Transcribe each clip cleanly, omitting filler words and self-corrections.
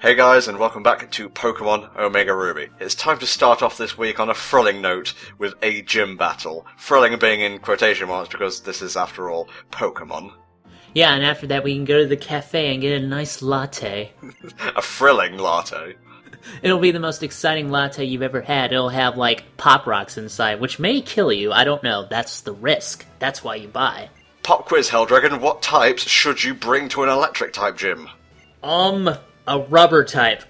Hey guys, and welcome back to Pokemon Omega Ruby. It's time to start off this week on a thrilling note with a gym battle. Thrilling being in quotation marks because this is, after all, Pokemon. Yeah, and after that we can go to the cafe and get a nice latte. A thrilling latte. It'll be the most exciting latte you've ever had. It'll have, like, Pop Rocks inside, which may kill you. I don't know. That's the risk. That's why you buy. Pop quiz, Helldragon. What types should you bring to an electric-type gym? A rubber type.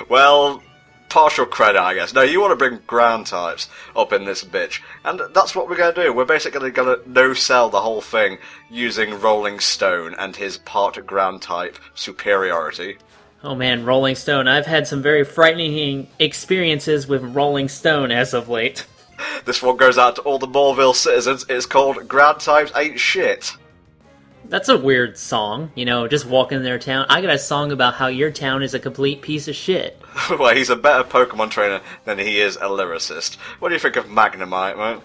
Well, partial credit, I guess. No, you want to bring ground types up in this bitch. And that's what we're going to do. We're basically going to no-sell the whole thing using Rolling Stone and his part ground type superiority. Oh man, Rolling Stone. I've had some very frightening experiences with Rolling Stone as of late. This one goes out to all the Moorville citizens. It's called Ground Types Ain't Shit. That's a weird song, you know, just walking in their town. I got a song about how your town is a complete piece of shit. Well, he's a better Pokemon trainer than he is a lyricist. What do you think of Magnemite, mate?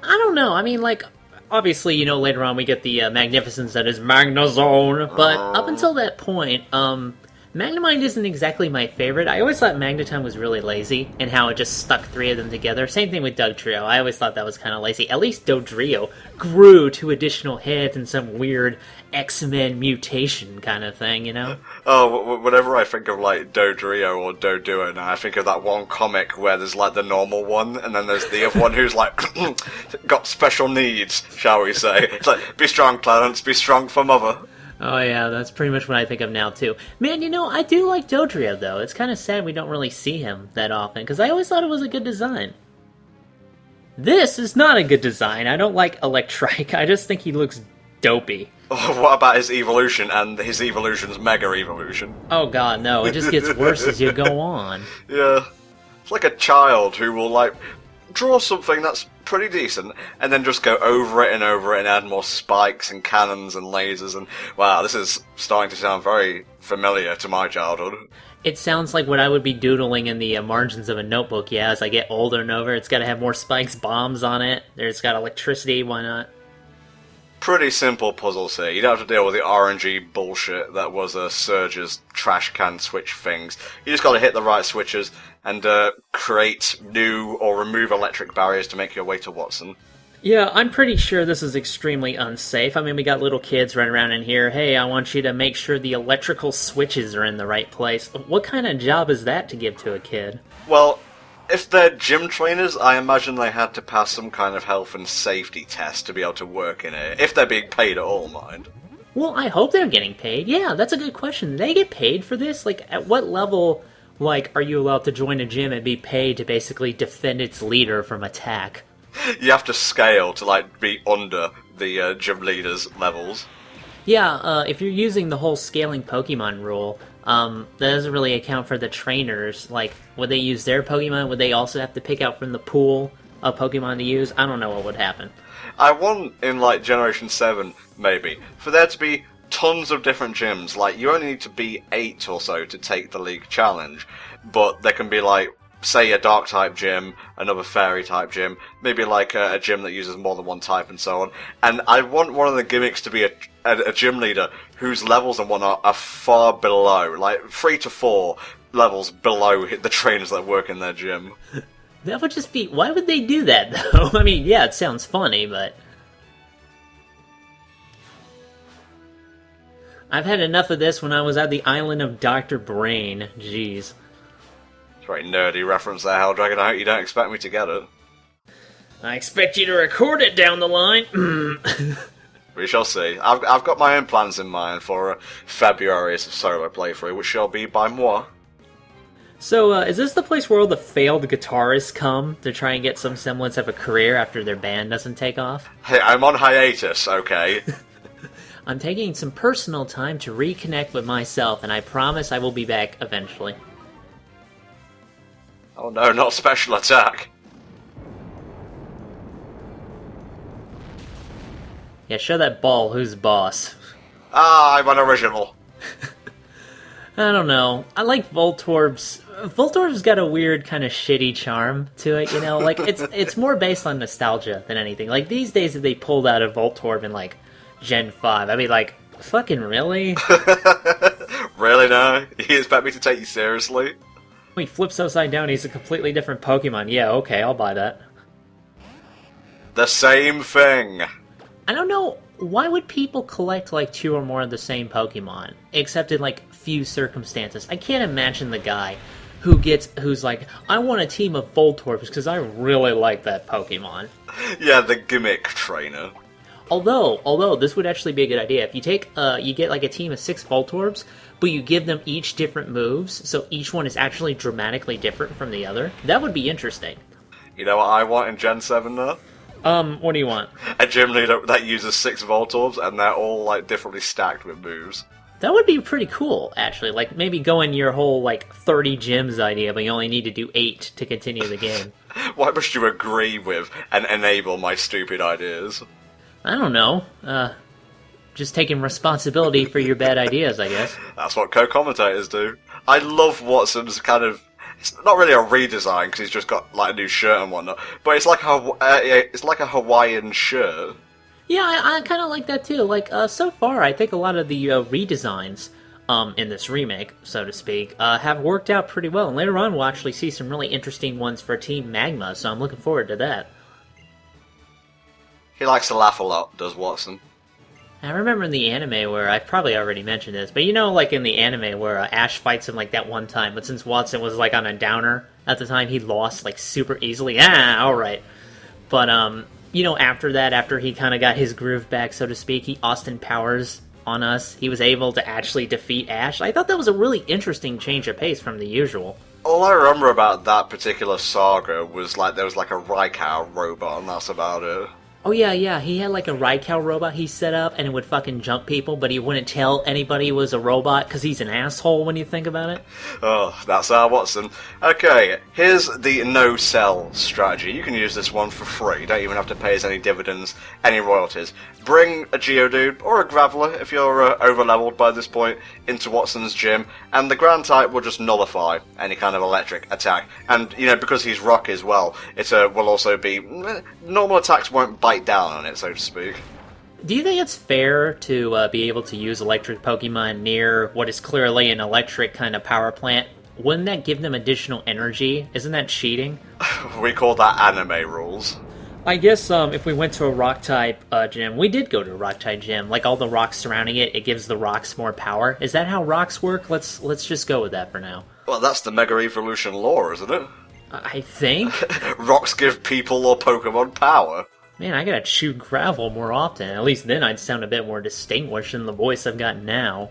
I don't know, I mean, like, obviously, you know, later on we get the magnificence that is Magnezone, but up until that point, Magnemite isn't exactly my favorite. I always thought Magneton was really lazy, and how it just stuck three of them together. Same thing with Dugtrio. I always thought that was kind of lazy. At least Dodrio grew 2 additional heads and some weird X-Men mutation kind of thing, you know? Oh, whenever I think of, like, Dodrio or Doduo now, I think of that one comic where there's, like, the normal one, and then there's the other one who's, like, got special needs, shall we say. It's like, be strong, Clarence, be strong for mother. Oh yeah, that's pretty much what I think of now, too. Man, you know, I do like Dodrio, though. It's kind of sad we don't really see him that often, because I always thought it was a good design. This is not a good design. I don't like Electrike. I just think he looks dopey. Oh, what about his evolution and his evolution's Mega Evolution? Oh god, no. It just gets worse as you go on. Yeah. It's like a child who will, like, draw something that's pretty decent, and then just go over it and add more spikes and cannons and lasers, and wow, this is starting to sound very familiar to my childhood. It sounds like what I would be doodling in the margins of a notebook, yeah, as I get older and over. It's gotta have more spikes, bombs on it, there's got electricity, why not? Pretty simple puzzles here. You don't have to deal with the RNG bullshit that was Surge's trash can switch things. You just gotta hit the right switches and create new or remove electric barriers to make your way to Wattson. Yeah, I'm pretty sure this is extremely unsafe. I mean, we got little kids running around in here. Hey, I want you to make sure the electrical switches are in the right place. What kind of job is that to give to a kid? Well, if they're gym trainers, I imagine they had to pass some kind of health and safety test to be able to work in it. If they're being paid at all, mind. Well, I hope they're getting paid. Yeah, that's a good question. They get paid for this? Like, at what level, like, are you allowed to join a gym and be paid to basically defend its leader from attack? You have to scale to, like, be under the gym leader's levels. Yeah, if you're using the whole scaling Pokemon rule, that doesn't really account for the trainers. Like, would they use their Pokemon? Would they also have to pick out from the pool of Pokemon to use? I don't know what would happen. I want, in, like, Generation 7, maybe, for there to be tons of different gyms. Like, you only need to be 8 or so to take the League Challenge, but there can be, like, say a Dark-type gym, another Fairy-type gym, maybe, like, a gym that uses more than one type and so on. And I want one of the gimmicks to be a gym leader whose levels and whatnot are far below, like 3 to 4 levels below the trainers that work in their gym. That would just be... Why would they do that, though? I mean, yeah, it sounds funny, but... I've had enough of this when I was at the island of Dr. Brain. Jeez. It's a very nerdy reference there, Helldragon. I hope you don't expect me to get it. I expect you to record it down the line. We shall see. I've got my own plans in mind for February's solo playthrough, which shall be by moi. So, is this the place where all the failed guitarists come to try and get some semblance of a career after their band doesn't take off? Hey, I'm on hiatus, okay? I'm taking some personal time to reconnect with myself, and I promise I will be back eventually. Oh no, not special attack. Yeah, show that ball who's boss. Ah, I'm an original. I don't know. I like Voltorb's... Voltorb's got a weird kind of shitty charm to it, you know? Like, it's more based on nostalgia than anything. Like, these days if they pulled out a Voltorb in, like, Gen 5, I'd be like, fucking really? Really now? You expect me to take you seriously? He flips upside down, he's a completely different Pokemon. Yeah, okay, I'll buy that. The same thing. I don't know, why would people collect like 2 or more of the same Pokemon? Except in like few circumstances. I can't imagine the guy who's like, I want a team of Voltorbs because I really like that Pokemon. Yeah, the gimmick trainer. Although this would actually be a good idea. If you take, you get like a team of 6 Voltorbs, but you give them each different moves, so each one is actually dramatically different from the other. That would be interesting. You know what I want in Gen 7 though? What do you want? A gym leader that uses 6 Voltorbs and they're all like differently stacked with moves. That would be pretty cool, actually. Like, maybe go in your whole, like, 30 gyms idea, but you only need to do 8 to continue the game. Why must you agree with and enable my stupid ideas? I don't know. Just taking responsibility for your bad ideas, I guess. That's what co-commentators do. I love Wattson's kind of... It's not really a redesign, because he's just got, like, a new shirt and whatnot, but it's like a Hawaiian shirt. Yeah, I kind of like that too. Like, so far, I think a lot of the redesigns in this remake, so to speak, have worked out pretty well. And later on, we'll actually see some really interesting ones for Team Magma, so I'm looking forward to that. He likes to laugh a lot, does Wattson. I remember in the anime where, I've probably already mentioned this, but you know, like in the anime where Ash fights him like that one time, but since Wattson was like on a downer at the time, he lost like super easily. Alright. But, you know, after that, after he kind of got his groove back, so to speak, he Austin Powers on us. He was able to actually defeat Ash. I thought that was a really interesting change of pace from the usual. All I remember about that particular saga was like there was like a Raikou robot, and that's about it. Oh yeah, he had like a Raikou robot he set up, and it would fucking jump people, but he wouldn't tell anybody it was a robot, because he's an asshole when you think about it. Oh, that's our Wattson. Okay, here's the no-sell strategy. You can use this one for free. You don't even have to pay us any dividends, any royalties. Bring a Geodude, or a Graveler, if you're over-leveled by this point, into Wattson's gym, and the ground type will just nullify any kind of electric attack. And, you know, because he's rock as well, it will also be... normal attacks won't bite down on it, so to speak. Do you think it's fair to be able to use electric Pokemon near what is clearly an electric kind of power plant? Wouldn't that give them additional energy? Isn't that cheating? We call that anime rules. I guess if we went to a rock-type gym, we did go to a rock-type gym, like all the rocks surrounding it, it gives the rocks more power. Is that how rocks work? Let's just go with that for now. Well, that's the Mega Evolution lore, isn't it? I think? Rocks give people or Pokemon power. Man, I gotta chew gravel more often. At least then I'd sound a bit more distinguished than the voice I've got now.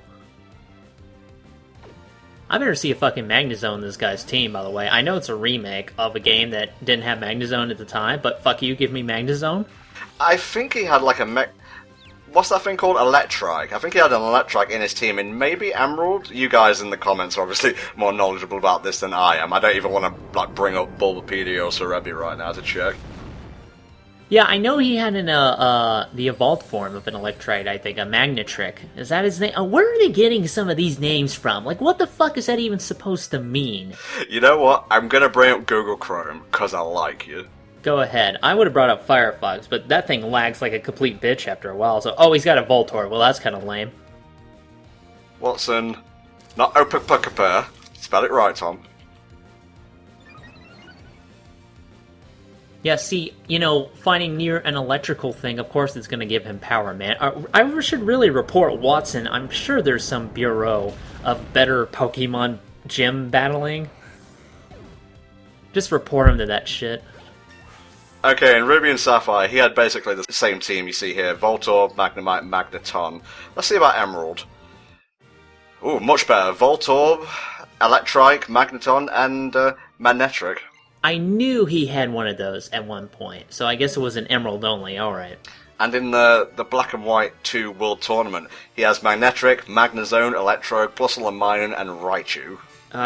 I better see a fucking Magnezone in this guy's team, by the way. I know it's a remake of a game that didn't have Magnezone at the time, but fuck you, give me Magnezone. I think he had like a what's that thing called? Electrike. I think he had an Electrike in his team, and maybe Emerald? You guys in the comments are obviously more knowledgeable about this than I am. I don't even want to like bring up Bulbapedia or Cerebi right now to check. Yeah, I know he had the evolved form of an Electrite, I think, a Magnetrick. Is that his name? Where are they getting some of these names from? Like, what the fuck is that even supposed to mean? You know what? I'm gonna bring up Google Chrome, because I like you. Go ahead. I would have brought up Firefox, but that thing lags like a complete bitch after a while, so... Oh, he's got a Voltorb. Well, that's kind of lame. Wattson. Not Opakpukapur. Spell it right, Tom. Yeah, see, you know, finding near an electrical thing, of course it's going to give him power, man. I should really report Wattson. I'm sure there's some bureau of better Pokemon gym battling. Just report him to that shit. Okay, in Ruby and Sapphire, he had basically the same team you see here. Voltorb, Magnemite, Magneton. Let's see about Emerald. Ooh, much better. Voltorb, Electrike, Magneton, and Magnetric. I knew he had one of those at one point, so I guess it was an Emerald only, alright. And in the Black and White 2 World Tournament, he has Magnetric, Magnezone, Electrode, Plusle and Minun, and Raichu.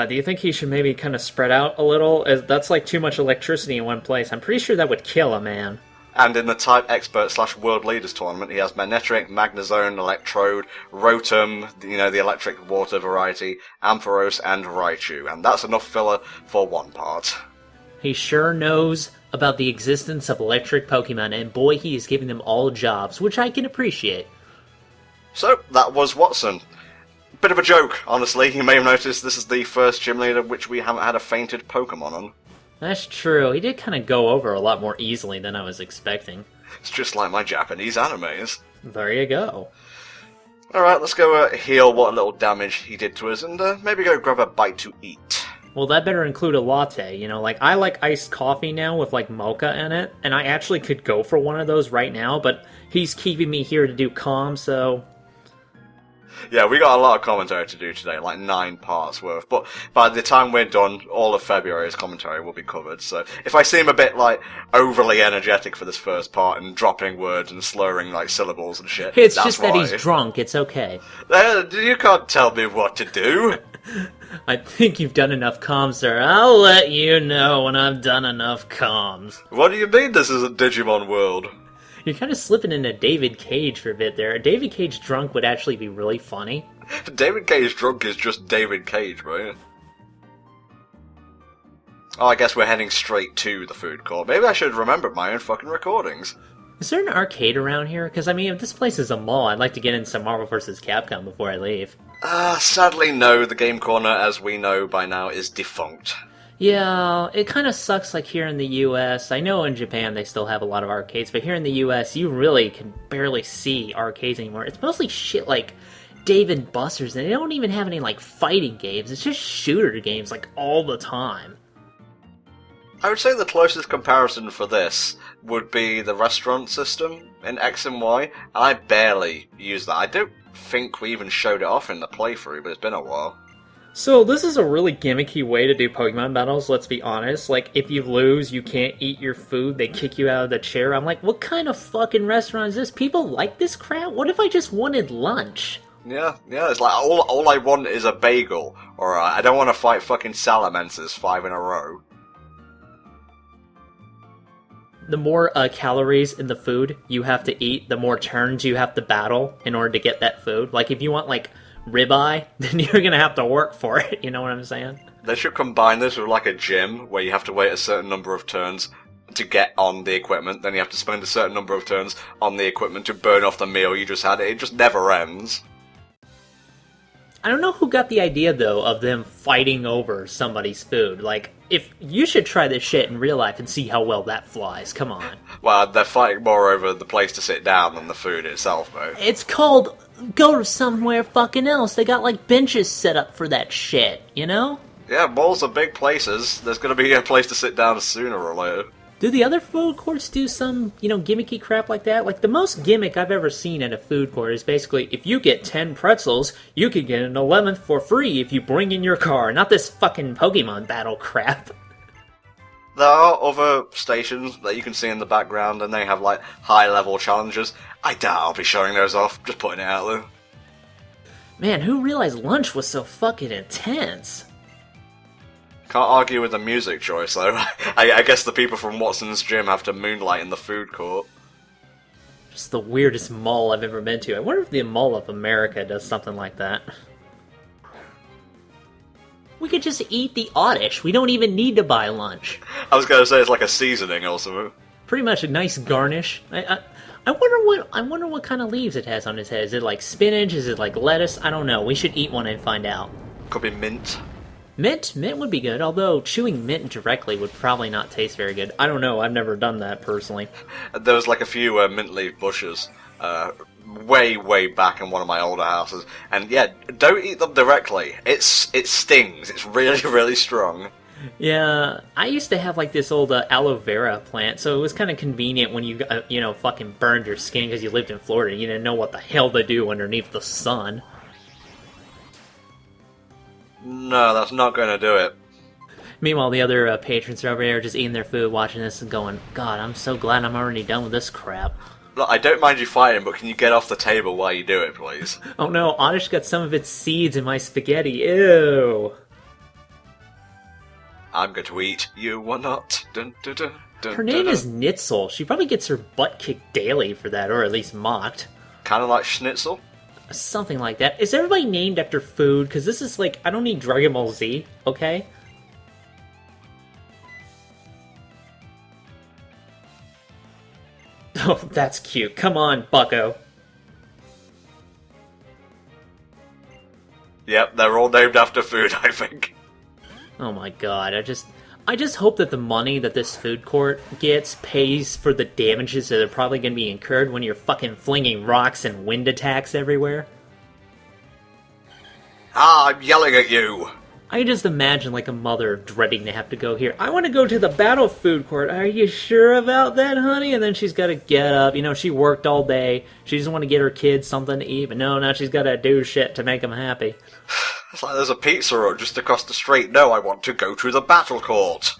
Do you think he should maybe kind of spread out a little? That's like too much electricity in one place. I'm pretty sure that would kill a man. And in the Type Expert / World Leaders Tournament, he has Magnetric, Magnezone, Electrode, Rotom, you know, the electric water variety, Ampharos, and Raichu. And that's enough filler for one part. He sure knows about the existence of electric Pokemon, and boy, he is giving them all jobs, which I can appreciate. So, that was Wattson. Bit of a joke, honestly. You may have noticed this is the first gym leader which we haven't had a fainted Pokemon on. That's true. He did kind of go over a lot more easily than I was expecting. It's just like my Japanese animes. There you go. Alright, let's go heal what little damage he did to us, and maybe go grab a bite to eat. Well, that better include a latte, you know, like, I like iced coffee now with, like, mocha in it, and I actually could go for one of those right now, but he's keeping me here to do comms, so... Yeah, we got a lot of commentary to do today, like 9 parts worth, but by the time we're done, all of February's commentary will be covered, so if I seem a bit, like, overly energetic for this first part and dropping words and slurring, like, syllables and shit, It's that's just why. that he's drunk, it's okay. You can't tell me what to do. I think you've done enough comms, sir. I'll let you know when I've done enough comms. What do you mean this isn't Digimon World? You're kind of slipping into David Cage for a bit there. David Cage drunk would actually be really funny. David Cage drunk is just David Cage, right? Oh, I guess we're heading straight to the food court. Maybe I should remember my own fucking recordings. Is there an arcade around here? Because, I mean, if this place is a mall, I'd like to get in some Marvel vs. Capcom before I leave. Sadly no, the Game Corner, as we know by now, is defunct. Yeah, it kind of sucks, like, here in the US. I know in Japan they still have a lot of arcades, but here in the US, you really can barely see arcades anymore. It's mostly shit like Dave and Buster's, and they don't even have any, like, fighting games. It's just shooter games, like, all the time. I would say the closest comparison for this would be the restaurant system in X and Y, and I barely use that. I don't think we even showed it off in the playthrough, but it's been a while. So this is a really gimmicky way to do Pokemon battles, let's be honest. Like, if you lose, you can't eat your food, they kick you out of the chair. I'm like, what kind of fucking restaurant is this? People like this crap? What if I just wanted lunch? Yeah, it's like, all I want is a bagel, or I don't want to fight fucking salamanders 5 in a row. The more calories in the food you have to eat, the more turns you have to battle in order to get that food. Like, if you want, like, ribeye, then you're gonna have to work for it, you know what I'm saying? They should combine this with, like, a gym, where you have to wait a certain number of turns to get on the equipment, then you have to spend a certain number of turns on the equipment to burn off the meal you just had. It just never ends. I don't know who got the idea, though, of them fighting over somebody's food. Like, if you should try this shit in real life and see how well that flies. Come on. Well, they're fighting more over the place to sit down than the food itself, though. It's called go to somewhere fucking else. They got, like, benches set up for that shit, you know? Yeah, malls are big places. There's gonna be a place to sit down sooner or later. Do the other food courts do some, you know, gimmicky crap like that? Like, the most gimmick I've ever seen at a food court is basically, if you get 10 pretzels, you can get an 11th for free if you bring in your car. Not this fucking Pokemon battle crap. There are other stations that you can see in the background, and they have, like, high-level challenges. I doubt I'll be showing those off, just putting it out there. Man, who realized lunch was so fucking intense? Can't argue with the music choice, though. I guess the people from Wattson's gym have to moonlight in the food court. Just the weirdest mall I've ever been to. I wonder if the Mall of America does something like that. We could just eat the Oddish. We don't even need to buy lunch. I was gonna say it's like a seasoning or something. Pretty much a nice garnish. I wonder what kind of leaves it has on its head. Is it like spinach? Is it like lettuce? I don't know. We should eat one and find out. Could be mint. Mint would be good, although chewing mint directly would probably not taste very good. I don't know, I've never done that personally. There was like a few mint leaf bushes way back in one of my older houses, and yeah, don't eat them directly. It stings. It's really strong. Yeah, I used to have like this old aloe vera plant, so it was kind of convenient when you fucking burned your skin because you lived in Florida. You didn't know what the hell to do underneath the sun. No, that's not going to do it. Meanwhile, the other patrons are over there just eating their food, watching this and going, God, I'm so glad I'm already done with this crap. Look, I don't mind you fighting, but can you get off the table while you do it, please? Oh no, Oddish got some of its seeds in my spaghetti. Ew. I'm going to eat. You will not. Dun, dun, dun, dun, Her name dun, is Nitzel. She probably gets her butt kicked daily for that, or at least mocked. Kind of like Schnitzel. Something like that. Is everybody named after food? Because this is like, I don't need Dragon Ball Z, okay? Oh, that's cute. Come on, bucko. Yep, they're all named after food, I think. Oh my god, I just hope that the money that this food court gets pays for the damages that are probably going to be incurred when you're fucking flinging rocks and wind attacks everywhere. Ah, I'm yelling at you! I just imagine like a mother dreading to have to go here. I want to go to the battle food court. Are you sure about that, honey? And then she's got to get up. You know, she worked all day. She just want to get her kids something to eat. But no, now she's got to do shit to make them happy. It's like there's a pizza road just across the street. No, I want to go to the battle court.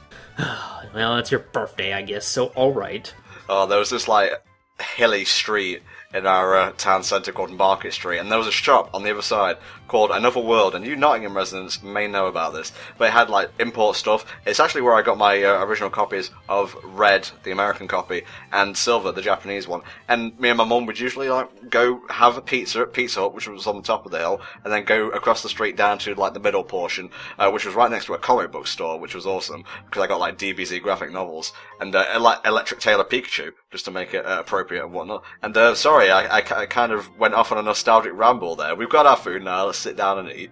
Well, it's your birthday, I guess, so alright. Oh, there was this, like, hilly street in our town centre called Market Street, and there was a shop on the other side called Another World, and you Nottingham residents may know about this, but it had, like, import stuff. It's actually where I got my original copies of Red, the American copy, and Silver, the Japanese one, and me and my mum would usually, like, go have a pizza at Pizza Hut, which was on the top of the hill, and then go across the street down to, like, the middle portion, which was right next to a comic book store, which was awesome, because I got, like, DBZ graphic novels, and Electric Tailor Pikachu, just to make it appropriate and whatnot. And, sorry, I kind of went off on a nostalgic ramble there. We've got our food now, let's sit down and eat.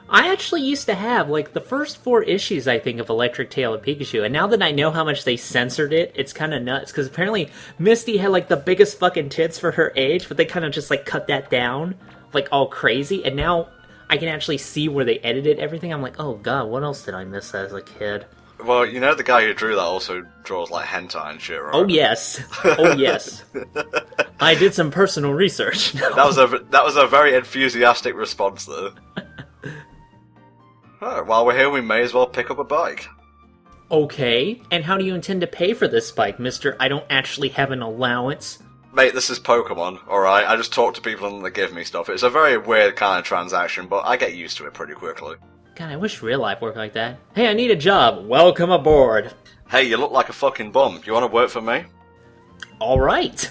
I actually used to have, like, the first 4 issues, I think, of Electric Tailor Pikachu, and now that I know how much they censored it, it's kind of nuts, because apparently Misty had, like, the biggest fucking tits for her age, but they kind of just, like, cut that down, like, all crazy, and now I can actually see where they edited everything. I'm like, oh god, what else did I miss as a kid? Well, you know the guy who drew that also draws, like, hentai and shit, right? Oh, yes. Oh, yes. I did some personal research. That was a very enthusiastic response, though. Alright, while we're here, we may as well pick up a bike. Okay, and how do you intend to pay for this bike, mister? I don't actually have an allowance. Mate, this is Pokemon, alright? I just talk to people and they give me stuff. It's a very weird kind of transaction, but I get used to it pretty quickly. God, I wish real life worked like that. Hey, I need a job. Welcome aboard. Hey, you look like a fucking bum. You want to work for me? Alright.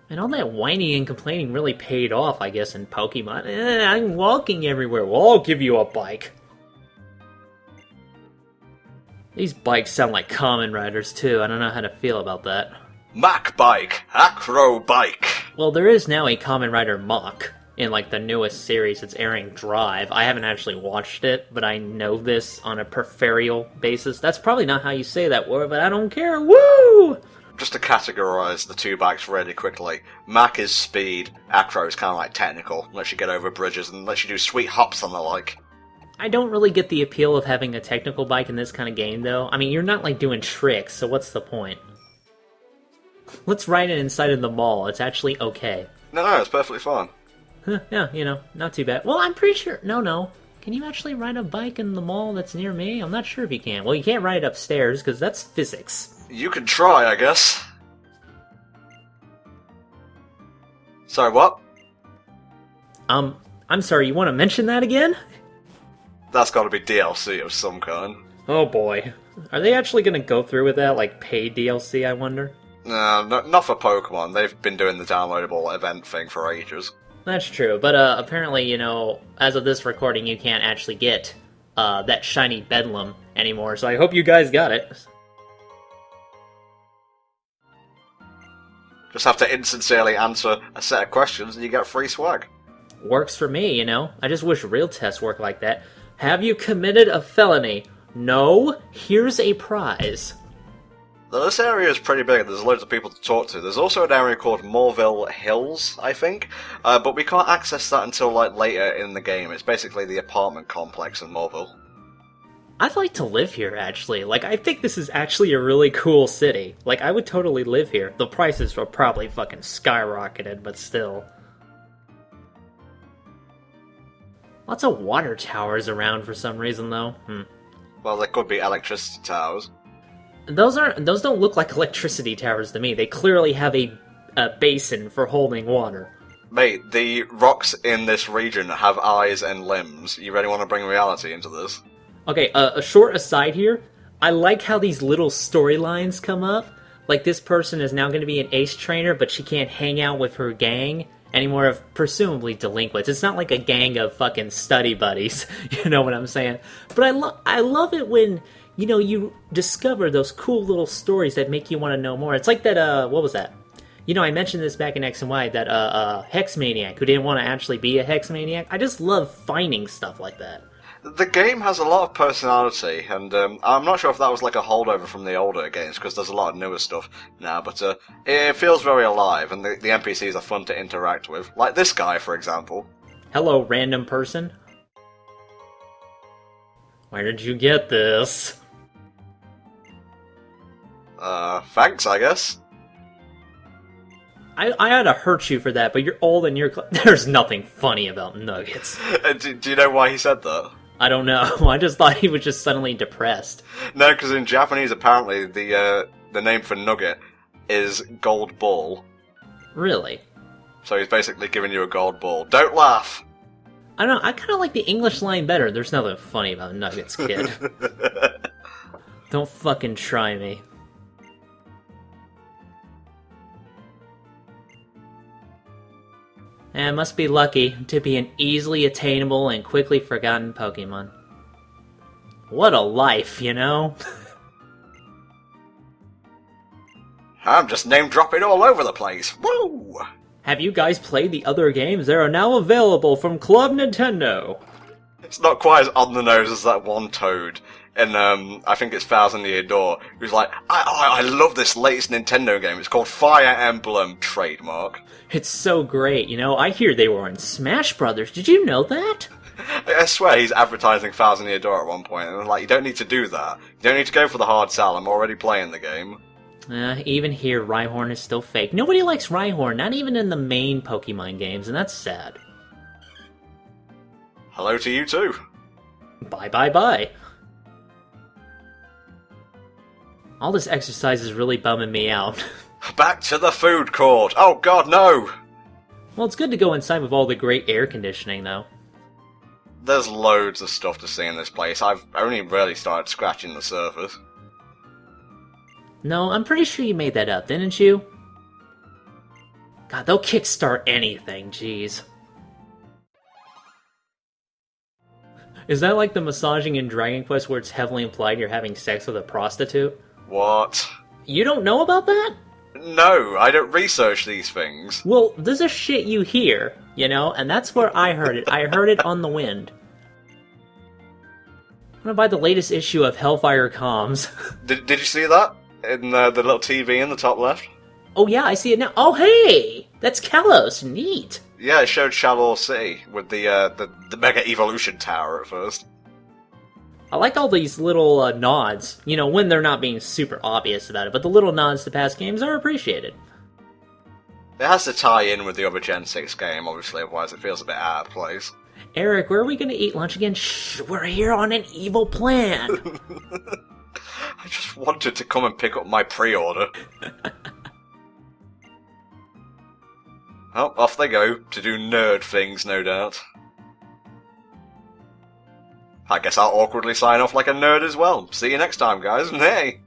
And all that whining and complaining really paid off, I guess, in Pokemon. I'm walking everywhere. Well, I'll give you a bike. These bikes sound like Kamen Riders, too. I don't know how to feel about that. Mac Bike! Acro Bike! Well, there is now a Kamen Rider Mach in, like, the newest series. It's airing Drive. I haven't actually watched it, but I know this on a peripheral basis. That's probably not how you say that word, but I don't care. Woo! Just to categorise the two bikes really quickly, Mac is speed, Acro is kind of like technical, lets you get over bridges and lets you do sweet hops and the like. I don't really get the appeal of having a technical bike in this kind of game, though. I mean, you're not, like, doing tricks, so what's the point? Let's ride it inside of the mall. It's actually okay. No, it's perfectly fine. Yeah, you know, not too bad. Well, I'm pretty sure... No. Can you actually ride a bike in the mall that's near me? I'm not sure if you can. Well, you can't ride it upstairs, because that's physics. You can try, I guess. Sorry, what? I'm sorry, you want to mention that again? That's gotta be DLC of some kind. Oh boy. Are they actually going to go through with that, like, paid DLC, I wonder? No, not for Pokemon. They've been doing the downloadable event thing for ages. That's true, but apparently, you know, as of this recording, you can't actually get that shiny Bedlam anymore, so I hope you guys got it. Just have to insincerely answer a set of questions and you get free swag. Works for me, you know? I just wish real tests worked like that. Have you committed a felony? No? Here's a prize. This area is pretty big, there's loads of people to talk to. There's also an area called Morville Hills, I think, but we can't access that until like later in the game. It's basically the apartment complex in Morville. I'd like to live here, actually. Like, I think this is actually a really cool city. Like, I would totally live here. The prices were probably fucking skyrocketed, but still. Lots of water towers around for some reason, though. Well, there could be electricity towers. Those don't look like electricity towers to me. They clearly have a basin for holding water. Mate, the rocks in this region have eyes and limbs. You really want to bring reality into this? Okay, a short aside here. I like how these little storylines come up. Like, this person is now going to be an ace trainer, but she can't hang out with her gang anymore of presumably delinquents. It's not like a gang of fucking study buddies, you know what I'm saying? But I love it when, you know, you discover those cool little stories that make you want to know more. It's like that, what was that? You know, I mentioned this back in X and Y, that Hex Maniac, who didn't want to actually be a Hex Maniac. I just love finding stuff like that. The game has a lot of personality, and I'm not sure if that was like a holdover from the older games, because there's a lot of newer stuff now, but it feels very alive, and the NPCs are fun to interact with. Like this guy, for example. Hello, random person. Where did you get this? Thanks, I guess. I had to hurt you for that, but you're old and there's nothing funny about nuggets. Do you know why he said that? I don't know. I just thought he was just suddenly depressed. No, because in Japanese, apparently, the name for nugget is gold ball. Really? So he's basically giving you a gold ball. Don't laugh! I don't know, I kind of like the English line better. There's nothing funny about nuggets, kid. Don't fucking try me. And it must be lucky to be an easily attainable and quickly forgotten Pokemon. What a life, you know? I'm just name-dropping all over the place. Woo! Have you guys played the other games? They are now available from Club Nintendo. It's not quite as on the nose as that one Toad in, I think it's Thousand Year Door, who's like, I love this latest Nintendo game. It's called Fire Emblem, trademark. It's so great, you know? I hear they were in Smash Brothers. Did you know that? I swear he's advertising Thousand Year Door at one point, and I'm like, you don't need to do that. You don't need to go for the hard sell. I'm already playing the game. Even here, Rhyhorn is still fake. Nobody likes Rhyhorn, not even in the main Pokemon games, and that's sad. Hello to you too. Bye bye bye. All this exercise is really bumming me out. Back to the food court! Oh god, no! Well, it's good to go inside with all the great air conditioning, though. There's loads of stuff to see in this place. I've only really started scratching the surface. No, I'm pretty sure you made that up, didn't you? God, they'll kickstart anything, jeez. Is that like the massaging in Dragon Quest where it's heavily implied you're having sex with a prostitute? What? You don't know about that? No, I don't research these things. Well, this is shit you hear, you know, and that's where I heard it. I heard it on the wind. I'm gonna buy the latest issue of HellfireComms. Did you see that? In the little TV in the top left? Oh yeah, I see it now. Oh hey! That's Kalos, neat! Yeah, it showed Shallow City with the Mega Evolution Tower at first. I like all these little nods, you know, when they're not being super obvious about it, but the little nods to past games are appreciated. It has to tie in with the other Gen 6 game, obviously, otherwise it feels a bit out of place. Eric, where are we gonna eat lunch again? Shh, we're here on an evil plan! I just wanted to come and pick up my pre-order. Well, off they go, to do nerd things, no doubt. I guess I'll awkwardly sign off like a nerd as well. See you next time, guys, and hey!